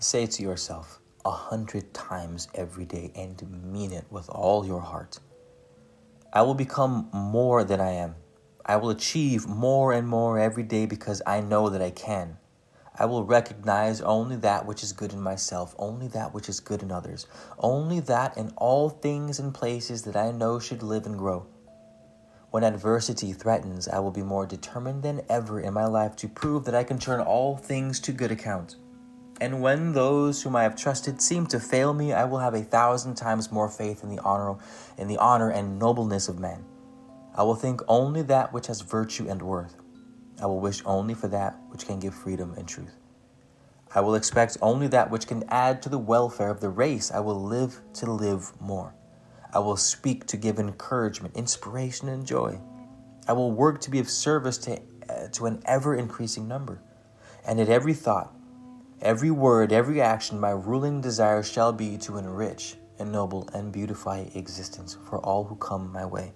Say to yourself 100 times every day and mean it with all your heart. I will become more than I am. I will achieve more and more every day because I know that I can. I will recognize only that which is good in myself, only that which is good in others, only that in all things and places that I know should live and grow. When adversity threatens, I will be more determined than ever in my life to prove that I can turn all things to good account. And when those whom I have trusted seem to fail me, I will have 1,000 times more faith in the honor and nobleness of man. I will think only that which has virtue and worth. I will wish only for that which can give freedom and truth. I will expect only that which can add to the welfare of the race. I will live to live more. I will speak to give encouragement, inspiration, and joy. I will work to be of service to an ever-increasing number. And at every thought, every word, every action, my ruling desire shall be to enrich, ennoble, and beautify existence for all who come my way.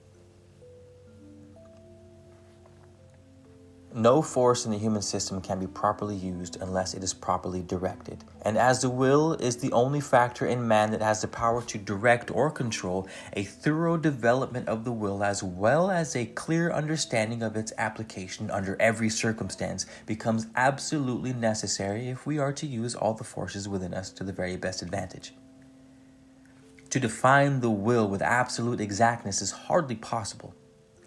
No force in the human system can be properly used unless it is properly directed. And as the will is the only factor in man that has the power to direct or control, a thorough development of the will as well as a clear understanding of its application under every circumstance becomes absolutely necessary if we are to use all the forces within us to the very best advantage. To define the will with absolute exactness is hardly possible,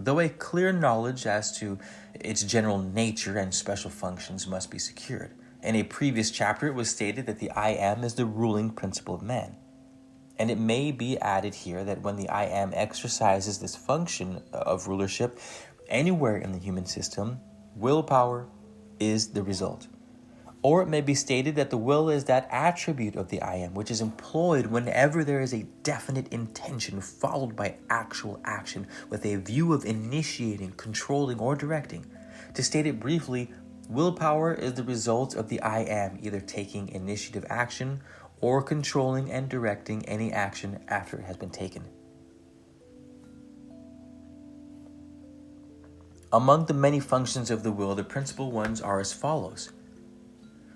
though a clear knowledge as to its general nature and special functions must be secured. In a previous chapter, it was stated that the I am is the ruling principle of man. And it may be added here that when the I am exercises this function of rulership anywhere in the human system, willpower is the result. Or it may be stated that the will is that attribute of the I am, which is employed whenever there is a definite intention followed by actual action with a view of initiating, controlling, or directing. To state it briefly, willpower is the result of the I am, either taking initiative action or controlling and directing any action after it has been taken. Among the many functions of the will, the principal ones are as follows: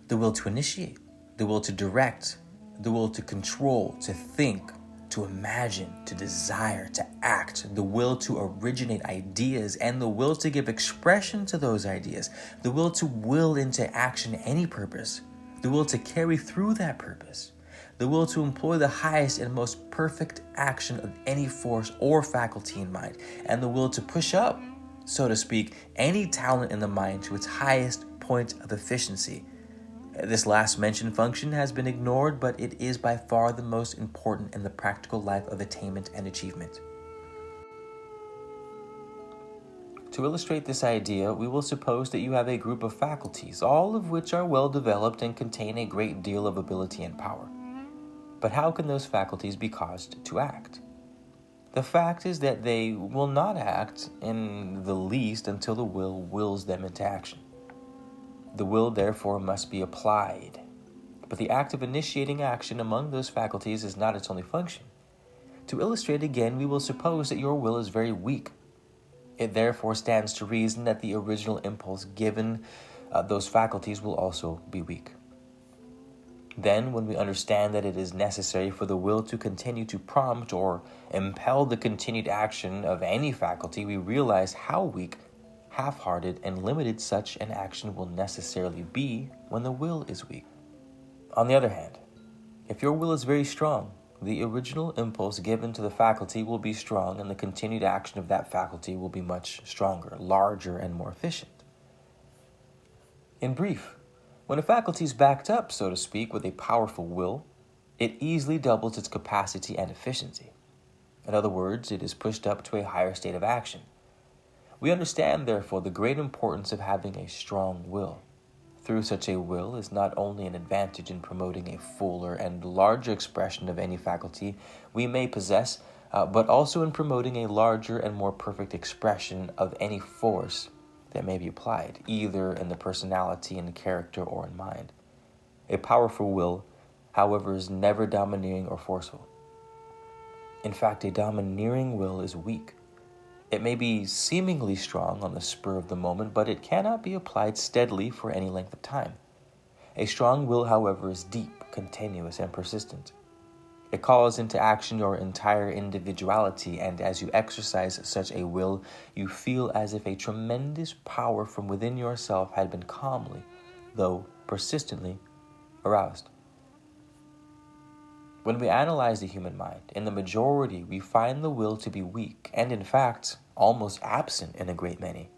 the will to initiate, the will to direct, the will to control, to think, to imagine, to desire, to act, the will to originate ideas, and the will to give expression to those ideas, the will to will into action any purpose, the will to carry through that purpose, the will to employ the highest and most perfect action of any force or faculty in mind, and the will to push up, so to speak, any talent in the mind to its highest point of efficiency. This last mentioned function has been ignored, but it is by far the most important in the practical life of attainment and achievement. To illustrate this idea, we will suppose that you have a group of faculties, all of which are well developed and contain a great deal of ability and power. But how can those faculties be caused to act? The fact is that they will not act in the least until the will wills them into action. The will, therefore, must be applied. But the act of initiating action among those faculties is not its only function. To illustrate again, we will suppose that your will is very weak. It therefore stands to reason that the original impulse given those faculties will also be weak. Then, when we understand that it is necessary for the will to continue to prompt or impel the continued action of any faculty, we realize how weak, half-hearted, and limited such an action will necessarily be when the will is weak. On the other hand, if your will is very strong, the original impulse given to the faculty will be strong, and the continued action of that faculty will be much stronger, larger, and more efficient. In brief, when a faculty is backed up, so to speak, with a powerful will, it easily doubles its capacity and efficiency. In other words, it is pushed up to a higher state of action. We understand, therefore, the great importance of having a strong will. Through such a will is not only an advantage in promoting a fuller and larger expression of any faculty we may possess, but also in promoting a larger and more perfect expression of any force that may be applied, either in the personality, in character, or in mind. A powerful will, however, is never domineering or forceful. In fact, a domineering will is weak. It may be seemingly strong on the spur of the moment, but it cannot be applied steadily for any length of time. A strong will, however, is deep, continuous, and persistent. It calls into action your entire individuality, and as you exercise such a will, you feel as if a tremendous power from within yourself had been calmly, though persistently, aroused. When we analyze the human mind, in the majority we find the will to be weak, and in fact, almost absent in a great many.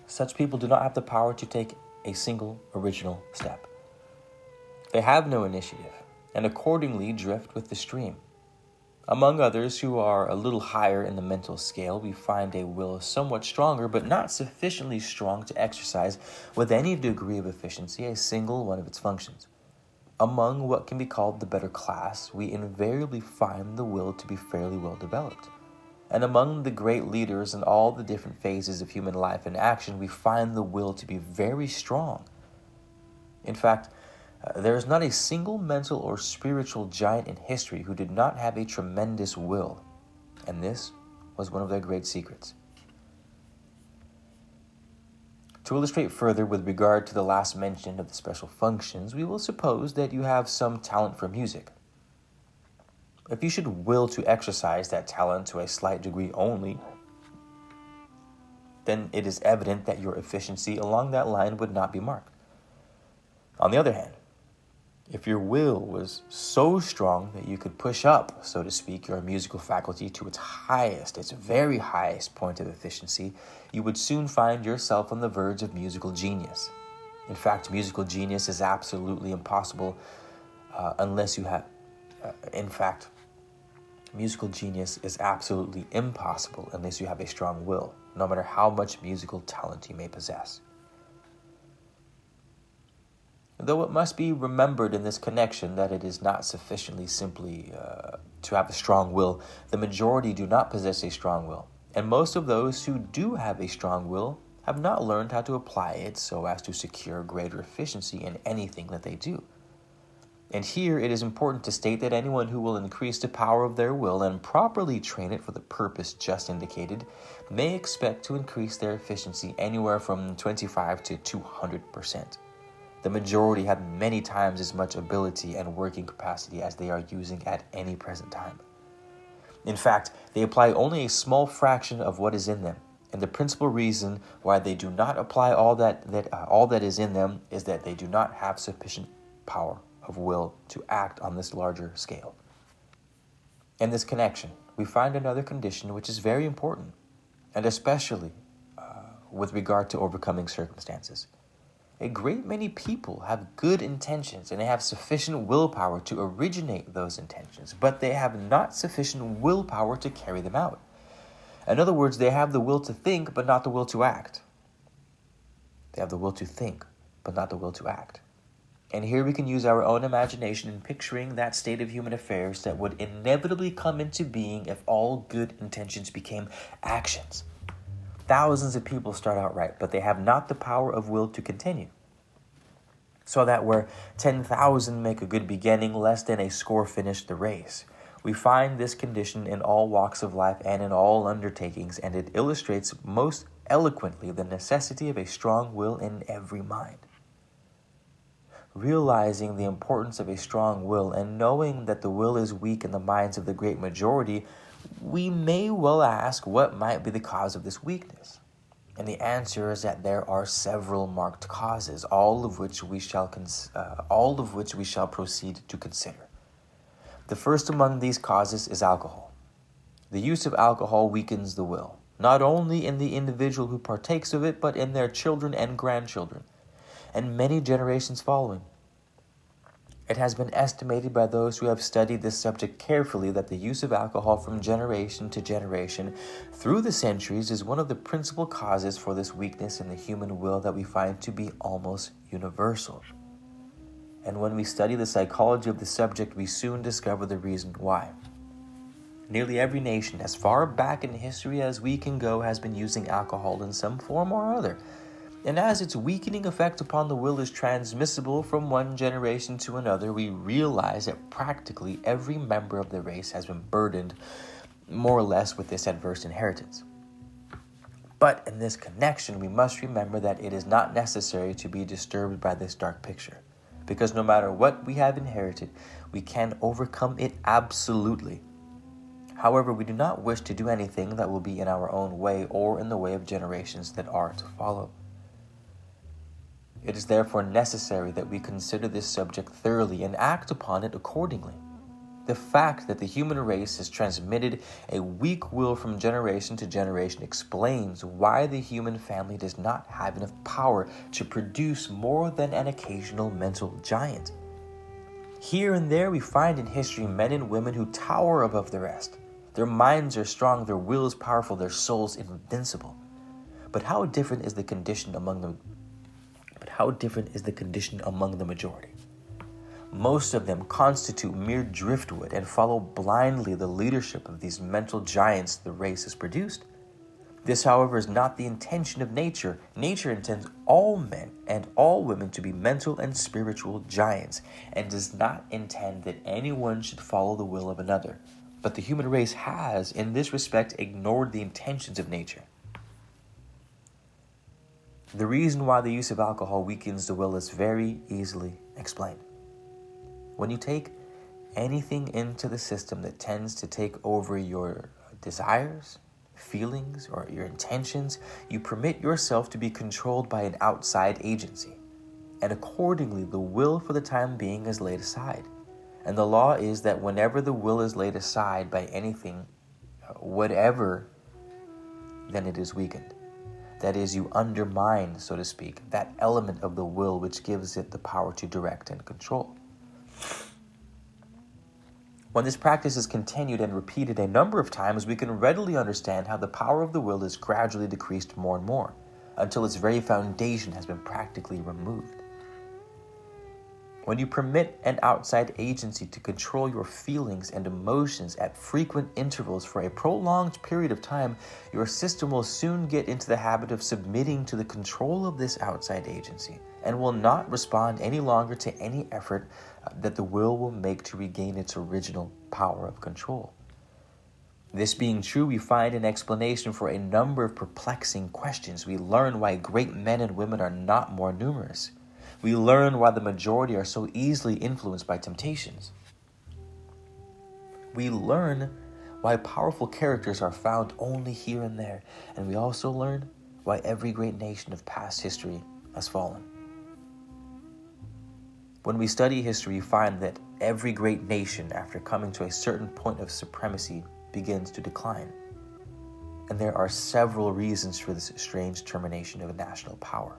Such people do not have the power to take a single original step. They have no initiative, and accordingly drift with the stream. Among others who are a little higher in the mental scale, we find a will somewhat stronger, but not sufficiently strong to exercise with any degree of efficiency a single one of its functions. Among what can be called the better class, we invariably find the will to be fairly well developed. And among the great leaders in all the different phases of human life and action, we find the will to be very strong. In fact, there is not a single mental or spiritual giant in history who did not have a tremendous will, and this was one of their great secrets. To illustrate further with regard to the last mention of the special functions, we will suppose that you have some talent for music. If you should will to exercise that talent to a slight degree only, then it is evident that your efficiency along that line would not be marked. On the other hand, if your will was so strong that you could push up, so to speak, your musical faculty to its highest, its very highest point of efficiency, you would soon find yourself on the verge of musical genius. In fact, musical genius is absolutely impossible musical genius is absolutely impossible unless you have a strong will, no matter how much musical talent you may possess. Though it must be remembered in this connection that it is not sufficiently simply to have a strong will, the majority do not possess a strong will, and most of those who do have a strong will have not learned how to apply it so as to secure greater efficiency in anything that they do. And here it is important to state that anyone who will increase the power of their will and properly train it for the purpose just indicated may expect to increase their efficiency anywhere from 25 to 200%. The majority have many times as much ability and working capacity as they are using at any present time. In fact, they apply only a small fraction of what is in them, and the principal reason why they do not apply all that is in them is that they do not have sufficient power of will to act on this larger scale. In this connection, we find another condition which is very important, and especially with regard to overcoming circumstances. A great many people have good intentions and they have sufficient willpower to originate those intentions, but they have not sufficient willpower to carry them out. In other words, they have the will to think, but not the will to act. They have the will to think, but not the will to act. And here we can use our own imagination in picturing that state of human affairs that would inevitably come into being if all good intentions became actions. Thousands of people start out right, but they have not the power of will to continue. So that where 10,000 make a good beginning, less than a score finish the race. We find this condition in all walks of life and in all undertakings, and it illustrates most eloquently the necessity of a strong will in every mind. Realizing the importance of a strong will and knowing that the will is weak in the minds of the great majority, we may well ask what might be the cause of this weakness. And the answer is that there are several marked causes, all of which we shall proceed to consider. The first among these causes is alcohol. The use of alcohol weakens the will, not only in the individual who partakes of it, but in their children and grandchildren, and many generations following. It has been estimated by those who have studied this subject carefully that the use of alcohol from generation to generation through the centuries is one of the principal causes for this weakness in the human will that we find to be almost universal. And when we study the psychology of the subject, we soon discover the reason why. Nearly every nation, as far back in history as we can go, has been using alcohol in some form or other. And as its weakening effect upon the will is transmissible from one generation to another, we realize that practically every member of the race has been burdened more or less with this adverse inheritance. But in this connection, we must remember that it is not necessary to be disturbed by this dark picture. because no matter what we have inherited, we can overcome it absolutely. However, we do not wish to do anything that will be in our own way or in the way of generations that are to follow. It is therefore necessary that we consider this subject thoroughly and act upon it accordingly. The fact that the human race has transmitted a weak will from generation to generation explains why the human family does not have enough power to produce more than an occasional mental giant. Here and there we find in history men and women who tower above the rest. Their minds are strong, their will is powerful, their souls invincible. But how different is the condition among the majority? Most of them constitute mere driftwood and follow blindly the leadership of these mental giants the race has produced. This, however, is not the intention of nature. Nature intends all men and all women to be mental and spiritual giants, and does not intend that anyone should follow the will of another. But the human race has, in this respect, ignored the intentions of nature. The reason why the use of alcohol weakens the will is very easily explained. When you take anything into the system that tends to take over your desires, feelings, or your intentions, you permit yourself to be controlled by an outside agency. And accordingly, the will for the time being is laid aside. And the law is that whenever the will is laid aside by anything, whatever, then it is weakened. That is, you undermine, so to speak, that element of the will which gives it the power to direct and control. When this practice is continued and repeated a number of times, we can readily understand how the power of the will is gradually decreased more and more, until its very foundation has been practically removed. When you permit an outside agency to control your feelings and emotions at frequent intervals for a prolonged period of time, your system will soon get into the habit of submitting to the control of this outside agency, and will not respond any longer to any effort that the will make to regain its original power of control. This being true, we find an explanation for a number of perplexing questions. We learn why great men and women are not more numerous. We learn why the majority are so easily influenced by temptations. We learn why powerful characters are found only here and there. And we also learn why every great nation of past history has fallen. When we study history, we find that every great nation, after coming to a certain point of supremacy, begins to decline. And there are several reasons for this strange termination of national power.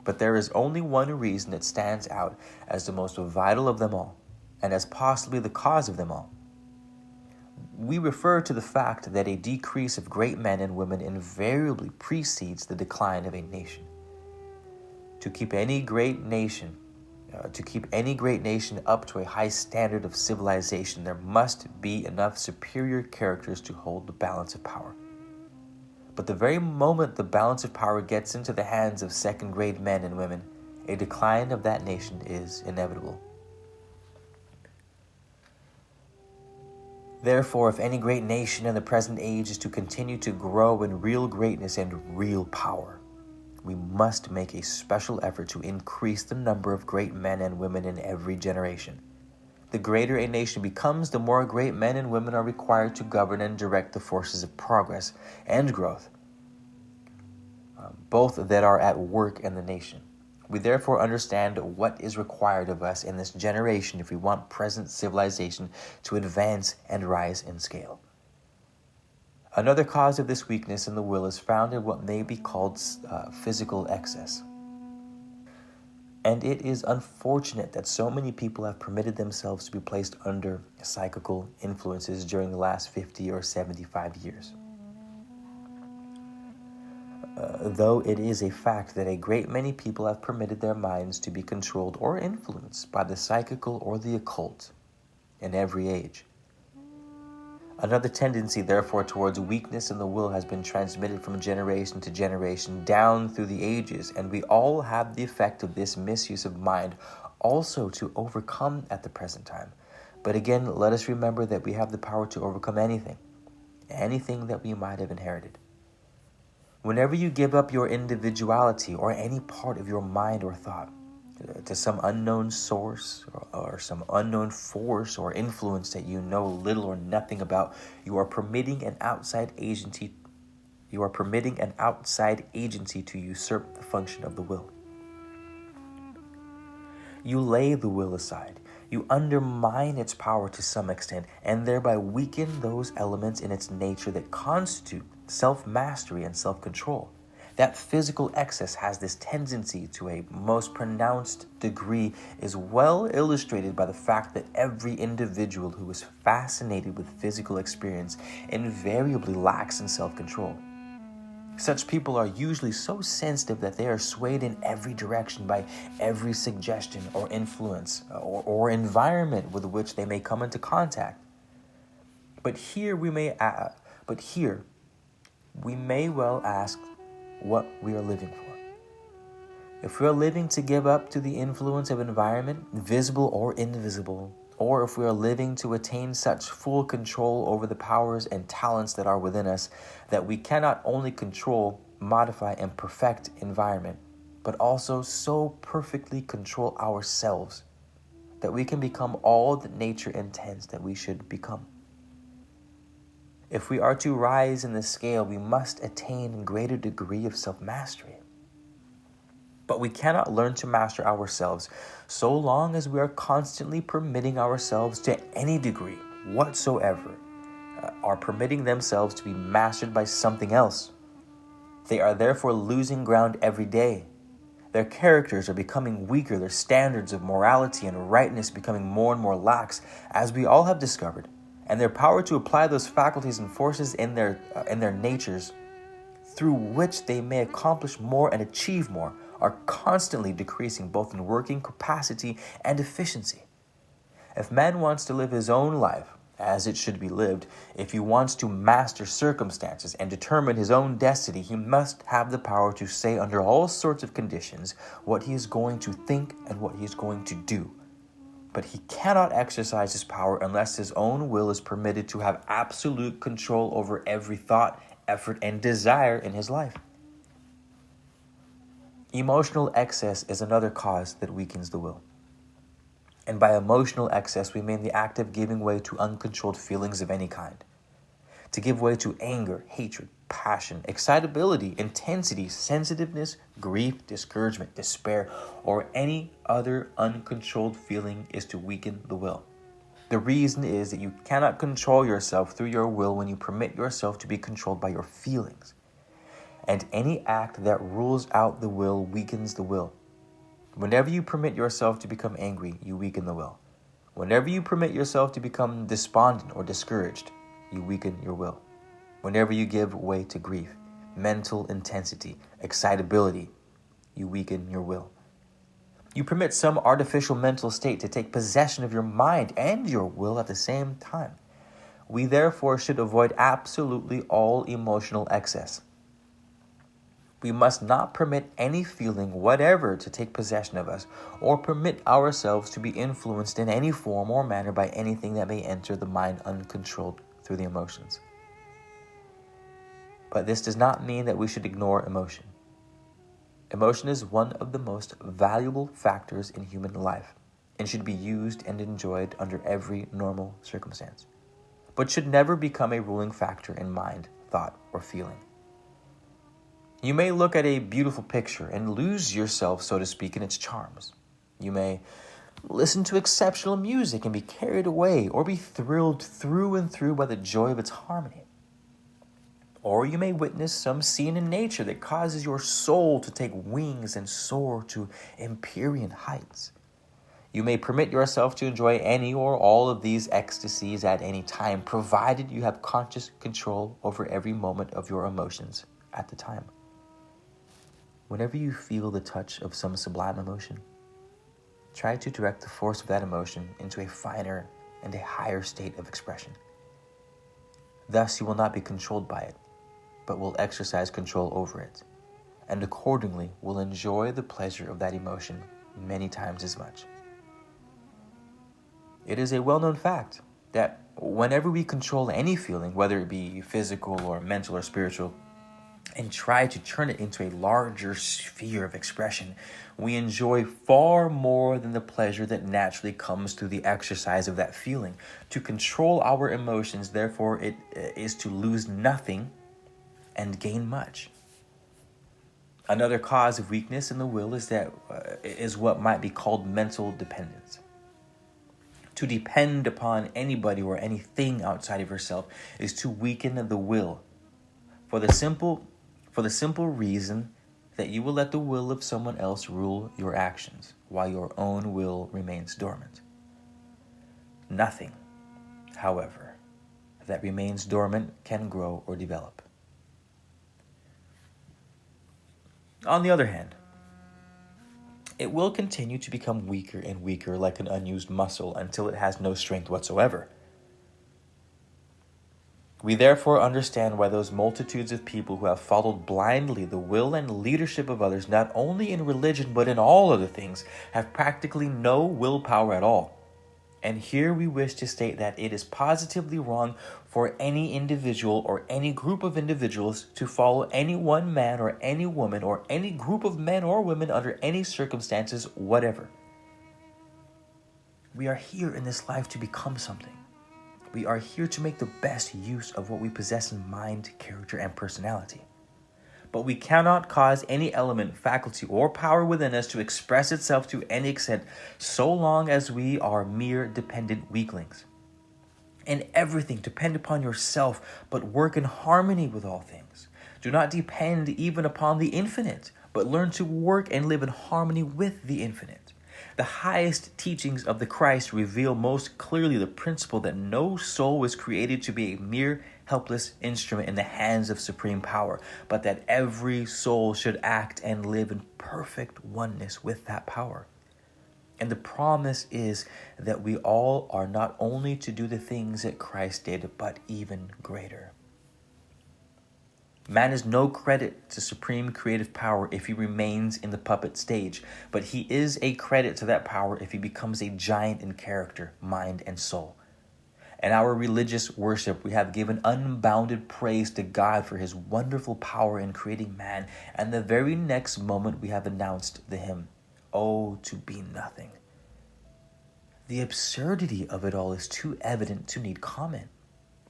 But there is only one reason that stands out as the most vital of them all, and as possibly the cause of them all. We refer to the fact that a decrease of great men and women invariably precedes the decline of a nation. To keep any great nation up to a high standard of civilization, there must be enough superior characters to hold the balance of power. But the very moment the balance of power gets into the hands of second-grade men and women, a decline of that nation is inevitable. Therefore, if any great nation in the present age is to continue to grow in real greatness and real power, we must make a special effort to increase the number of great men and women in every generation. The greater a nation becomes, the more great men and women are required to govern and direct the forces of progress and growth, both that are at work in the nation. We therefore understand what is required of us in this generation if we want present civilization to advance and rise in scale. Another cause of this weakness in the will is found in what may be called physical excess. And it is unfortunate that so many people have permitted themselves to be placed under psychical influences during the last 50 or 75 years. Though it is a fact that a great many people have permitted their minds to be controlled or influenced by the psychical or the occult in every age. Another tendency, therefore, towards weakness in the will has been transmitted from generation to generation down through the ages, and we all have the effect of this misuse of mind also to overcome at the present time. But again, let us remember that we have the power to overcome anything that we might have inherited. Whenever you give up your individuality or any part of your mind or thought, to some unknown source or some unknown force or influence that you know little or nothing about, you are permitting an outside agency. You are permitting an outside agency to usurp the function of the will. You lay the will aside. You undermine its power to some extent and thereby weaken those elements in its nature that constitute self-mastery and self-control. That physical excess has this tendency to a most pronounced degree is well illustrated by the fact that every individual who is fascinated with physical experience invariably lacks in self-control. Such people are usually so sensitive that they are swayed in every direction by every suggestion or influence or environment with which they may come into contact. But here we may well ask what we are living for. If we are living to give up to the influence of environment, visible or invisible, or if we are living to attain such full control over the powers and talents that are within us that we cannot only control, modify, and perfect environment, but also so perfectly control ourselves that we can become all that nature intends that we should become. If we are to rise in the scale, we must attain a greater degree of self-mastery. But we cannot learn to master ourselves so long as we are constantly permitting ourselves to any degree whatsoever are permitting themselves to be mastered by something else. They are therefore losing ground every day. Their characters are becoming weaker, their standards of morality and rightness becoming more and more lax, as we all have discovered, and their power to apply those faculties and forces in their natures through which they may accomplish more and achieve more are constantly decreasing both in working capacity and efficiency. If man wants to live his own life as it should be lived, if he wants to master circumstances and determine his own destiny, he must have the power to say under all sorts of conditions what he is going to think and what he is going to do. But he cannot exercise his power unless his own will is permitted to have absolute control over every thought, effort, and desire in his life. Emotional excess is another cause that weakens the will. And by emotional excess, we mean the act of giving way to uncontrolled feelings of any kind. To give way to anger, hatred, passion, excitability, intensity, sensitiveness, grief, discouragement, despair, or any other uncontrolled feeling is to weaken the will. The reason is that you cannot control yourself through your will when you permit yourself to be controlled by your feelings. And any act that rules out the will weakens the will. Whenever you permit yourself to become angry, you weaken the will. Whenever you permit yourself to become despondent or discouraged, you weaken your will. Whenever you give way to grief, mental intensity, excitability, you weaken your will. You permit some artificial mental state to take possession of your mind and your will at the same time. We therefore should avoid absolutely all emotional excess. We must not permit any feeling whatever to take possession of us, or permit ourselves to be influenced in any form or manner by anything that may enter the mind uncontrolled through the emotions. But this does not mean that we should ignore emotion. Emotion is one of the most valuable factors in human life and should be used and enjoyed under every normal circumstance, but should never become a ruling factor in mind, thought, or feeling. You may look at a beautiful picture and lose yourself, so to speak, in its charms. You may listen to exceptional music and be carried away or be thrilled through and through by the joy of its harmony. Or you may witness some scene in nature that causes your soul to take wings and soar to empyrean heights. You may permit yourself to enjoy any or all of these ecstasies at any time, provided you have conscious control over every moment of your emotions at the time. Whenever you feel the touch of some sublime emotion, try to direct the force of that emotion into a finer and a higher state of expression. Thus, you will not be controlled by it, but will exercise control over it, and accordingly will enjoy the pleasure of that emotion many times as much. It is a well-known fact that whenever we control any feeling, whether it be physical or mental or spiritual, and try to turn it into a larger sphere of expression, we enjoy far more than the pleasure that naturally comes through the exercise of that feeling. To control our emotions, therefore, it is to lose nothing and gain much. Another cause of weakness in the will is what might be called mental dependence. To depend upon anybody or anything outside of yourself is to weaken the will, for the simple reason that you will let the will of someone else rule your actions while your own will remains dormant. Nothing, however, that remains dormant can grow or develop. On the other hand, it will continue to become weaker and weaker like an unused muscle until it has no strength whatsoever. We therefore understand why those multitudes of people who have followed blindly the will and leadership of others, not only in religion but in all other things, have practically no willpower at all. And here we wish to state that it is positively wrong for any individual or any group of individuals to follow any one man or any woman or any group of men or women under any circumstances whatever. We are here in this life to become something. We are here to make the best use of what we possess in mind, character, and personality. But we cannot cause any element, faculty, or power within us to express itself to any extent so long as we are mere dependent weaklings. In everything, depend upon yourself, but work in harmony with all things. Do not depend even upon the infinite, but learn to work and live in harmony with the infinite. The highest teachings of the Christ reveal most clearly the principle that no soul was created to be a mere helpless instrument in the hands of supreme power, but that every soul should act and live in perfect oneness with that power. And the promise is that we all are not only to do the things that Christ did, but even greater. Man is no credit to supreme creative power if he remains in the puppet stage, but he is a credit to that power if he becomes a giant in character, mind, and soul. In our religious worship, we have given unbounded praise to God for his wonderful power in creating man, and the very next moment we have announced the hymn, "Oh, to be nothing." The absurdity of it all is too evident to need comment.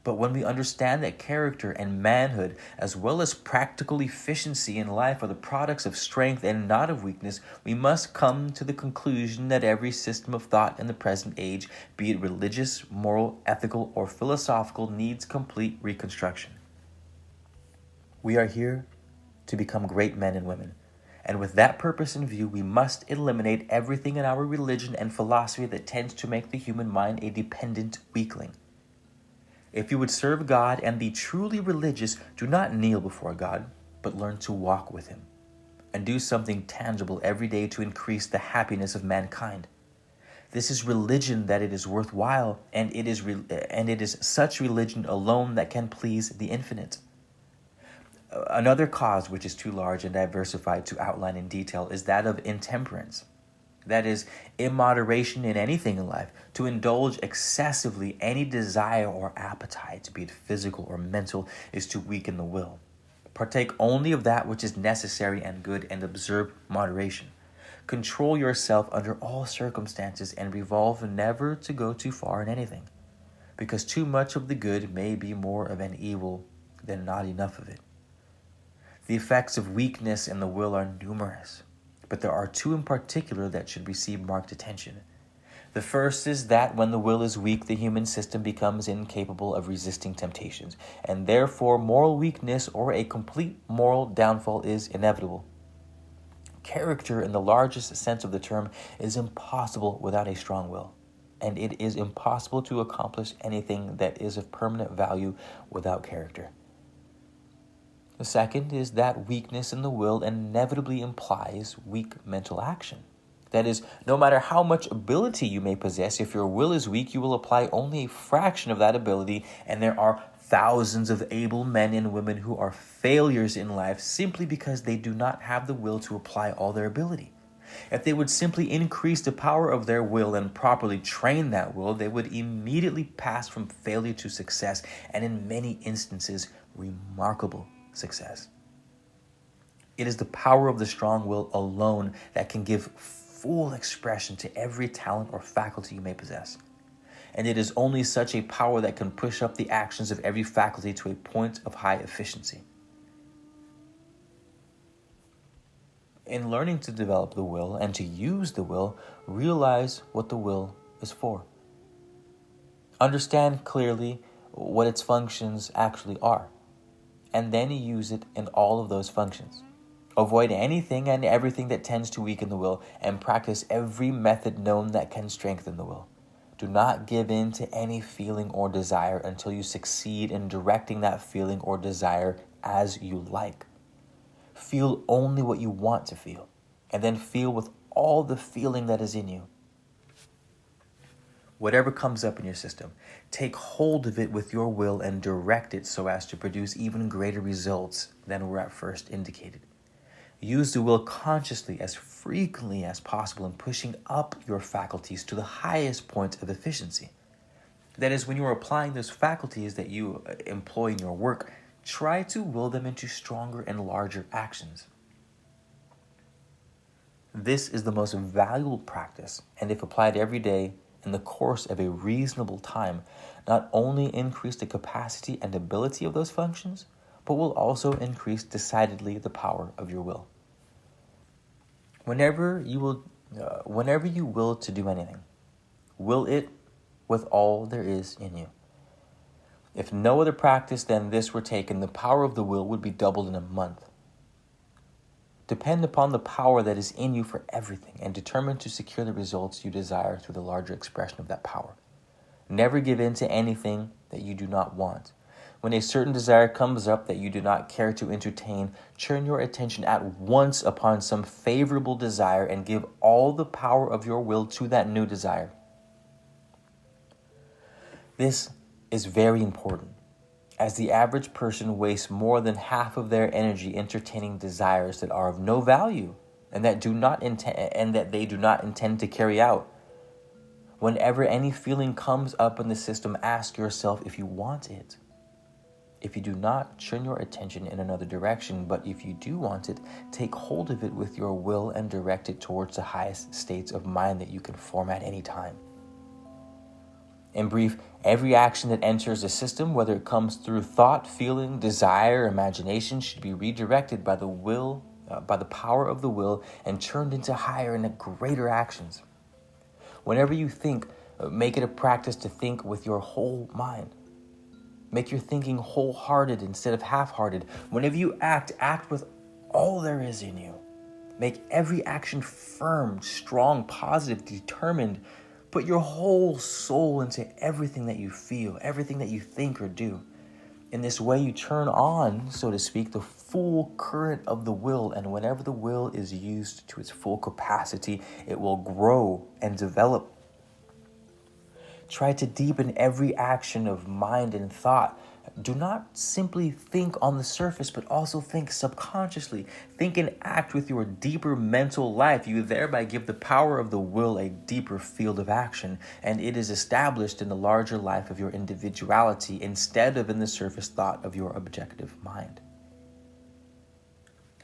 But when we understand that character and manhood, as well as practical efficiency in life, are the products of strength and not of weakness, we must come to the conclusion that every system of thought in the present age, be it religious, moral, ethical, or philosophical, needs complete reconstruction. We are here to become great men and women. And with that purpose in view, we must eliminate everything in our religion and philosophy that tends to make the human mind a dependent weakling. If you would serve God and be truly religious, do not kneel before God, but learn to walk with him and do something tangible every day to increase the happiness of mankind. This is religion that it is worthwhile, and it is such religion alone that can please the infinite. Another cause which is too large and diversified to outline in detail is that of intemperance. That is, immoderation in anything in life, to indulge excessively any desire or appetite, be it physical or mental, is to weaken the will. Partake only of that which is necessary and good, and observe moderation. Control yourself under all circumstances, and resolve never to go too far in anything, because too much of the good may be more of an evil than not enough of it. The effects of weakness in the will are numerous, but there are two in particular that should receive marked attention. The first is that when the will is weak, the human system becomes incapable of resisting temptations, and therefore moral weakness or a complete moral downfall is inevitable. Character, in the largest sense of the term, is impossible without a strong will, and it is impossible to accomplish anything that is of permanent value without character. The second is that weakness in the will inevitably implies weak mental action. That is, no matter how much ability you may possess, if your will is weak, you will apply only a fraction of that ability, and there are thousands of able men and women who are failures in life simply because they do not have the will to apply all their ability. If they would simply increase the power of their will and properly train that will, they would immediately pass from failure to success, and in many instances, remarkable success. It is the power of the strong will alone that can give full expression to every talent or faculty you may possess. And it is only such a power that can push up the actions of every faculty to a point of high efficiency. In learning to develop the will and to use the will, realize what the will is for. Understand clearly what its functions actually are, and then use it in all of those functions. Avoid anything and everything that tends to weaken the will, and practice every method known that can strengthen the will. Do not give in to any feeling or desire until you succeed in directing that feeling or desire as you like. Feel only what you want to feel, and then feel with all the feeling that is in you. Whatever comes up in your system, take hold of it with your will and direct it so as to produce even greater results than were at first indicated. Use the will consciously as frequently as possible in pushing up your faculties to the highest point of efficiency. That is, when you are applying those faculties that you employ in your work, try to will them into stronger and larger actions. This is the most valuable practice, and if applied every day in the course of a reasonable time, not only increase the capacity and ability of those functions, but will also increase decidedly the power of your will. Whenever you will to do anything, will it with all there is in you. If no other practice than this were taken, the power of the will would be doubled in a month. Depend upon the power that is in you for everything and determine to secure the results you desire through the larger expression of that power. Never give in to anything that you do not want. When a certain desire comes up that you do not care to entertain, turn your attention at once upon some favorable desire and give all the power of your will to that new desire. This is very important, as the average person wastes more than half of their energy entertaining desires that are of no value and that they do not intend to carry out. Whenever any feeling comes up in the system, ask yourself if you want it. If you do not, turn your attention in another direction, but if you do want it, take hold of it with your will and direct it towards the highest states of mind that you can form at any time. In brief, every action that enters the system, whether it comes through thought, feeling, desire, or imagination, should be redirected by the power of the will and turned into higher and greater actions. Whenever you think, make it a practice to think with your whole mind. Make your thinking wholehearted instead of half-hearted. Whenever you act with all there is in you. Make every action firm, strong, positive, determined. Put your whole soul into everything that you feel, everything that you think or do. In this way, you turn on, so to speak, the full current of the will, and whenever the will is used to its full capacity, it will grow and develop. Try to deepen every action of mind and thought. Do not simply think on the surface, but also think subconsciously. Think and act with your deeper mental life. You thereby give the power of the will a deeper field of action, and it is established in the larger life of your individuality instead of in the surface thought of your objective mind.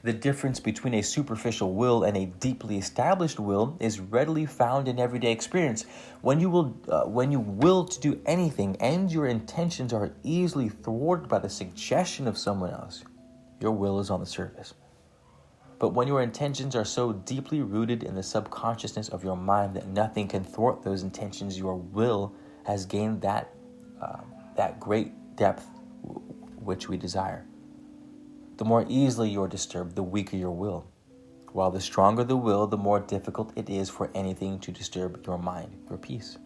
The difference between a superficial will and a deeply established will is readily found in everyday experience. When you will to do anything and your intentions are easily thwarted by the suggestion of someone else, your will is on the surface. But when your intentions are so deeply rooted in the subconsciousness of your mind that nothing can thwart those intentions, your will has gained that great depth which we desire. The more easily you're disturbed, the weaker your will. While the stronger the will, the more difficult it is for anything to disturb your mind, your peace.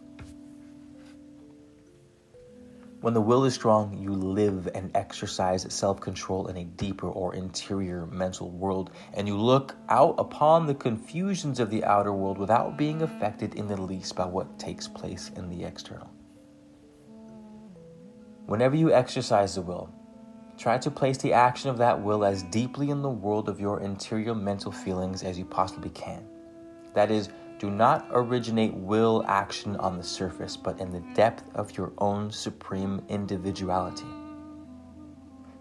When the will is strong, you live and exercise self-control in a deeper or interior mental world, and you look out upon the confusions of the outer world without being affected in the least by what takes place in the external. Whenever you exercise the will, try to place the action of that will as deeply in the world of your interior mental feelings as you possibly can. That is, do not originate will action on the surface, but in the depth of your own supreme individuality.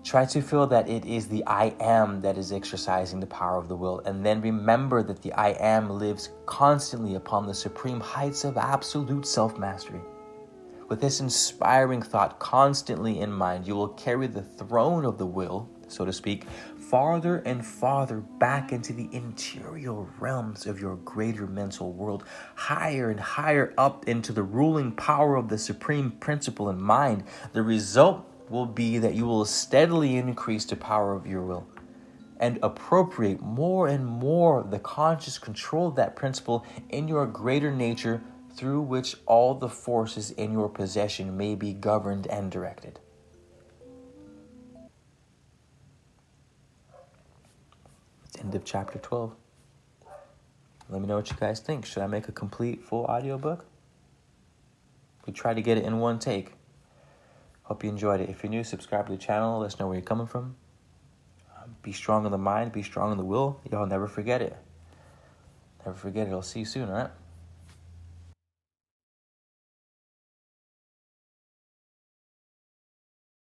Try to feel that it is the I am that is exercising the power of the will, and then remember that the I am lives constantly upon the supreme heights of absolute self-mastery. With this inspiring thought constantly in mind, you will carry the throne of the will, so to speak, farther and farther back into the interior realms of your greater mental world, higher and higher up into the ruling power of the supreme principle in mind. The result will be that you will steadily increase the power of your will and appropriate more and more the conscious control of that principle in your greater nature, through which all the forces in your possession may be governed and directed. End of chapter 12. Let me know what you guys think. Should I make a complete full audiobook? We try to get it in one take. Hope you enjoyed it. If you're new, subscribe to the channel. Let us know where you're coming from. Be strong in the mind. Be strong in the will. Y'all never forget it. Never forget it. I'll see you soon, all right?